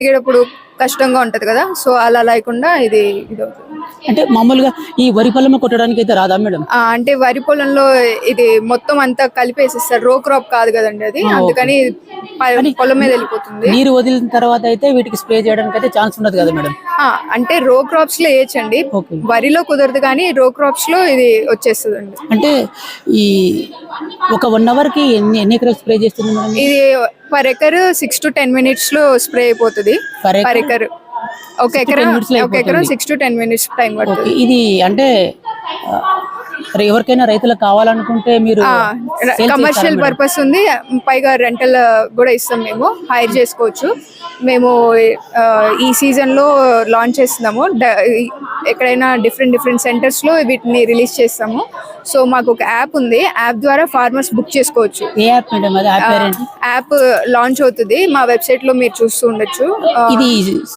దిగేటప్పుడు కష్టంగా ఉంటది కదా, సో అలా లేకుండా ఇది అవుతుంది. అంటే మామూలుగా ఈ వరి పొలం కొట్టడానికి అయితే రాదా మేడం? అంటే వరి పొలంలో ఇది మొత్తం అంతా కలిపేసిస్తారు, రో క్రాప్ కాదు కదండి అది, అందుకని పొలం మీద వెళ్ళిపోతుంది. నీరు వదిలిన తర్వాత అయితే వీటికి స్ప్రే చేయడానికి అయితే ఛాన్స్ ఉండదు కదా మేడం? అంటే రో క్రాప్స్ లో వేయచ్చండి, వరిలో కుదరదు, కానీ రో క్రాప్స్ లో ఇది వచ్చేస్తుందండి. అంటే ఈ ఒక 1 hour కి ఎన్ని ఎకరాలు స్ప్రే చేస్తుంది మేడం? ఇది పర్ ఎకర్ 6 to 10 minutes లో స్ప్రే అయిపోతుంది. పర్ ఎకర్ ఒక ఎకరం 6 to 10 minutes టైం పడుతుంది. ఇది అంటే ఎవరికైనా రైతులకు కావాలనుకుంటే మీరు కమర్షియల్ పర్పస్ ఉంది, పైగా రెంటల్ కూడా ఇస్తాం, మేము హైర్ చేసుకోవచ్చు. మేము ఈ సీజన్ లో లాంచ్ చేస్తున్నాము, ఎక్కడైనా డిఫరెంట్ సెంటర్స్ లో వీటిని రిలీజ్ చేస్తాము. సో మాకు ఒక యాప్ ఉంది, యాప్ ద్వారా ఫార్మర్స్ బుక్ చేసుకోవచ్చు. యాప్ లాంచ్ అవుతుంది, మా వెబ్సైట్ లో మీరు చూస్తూ ఉండొచ్చు. ఇది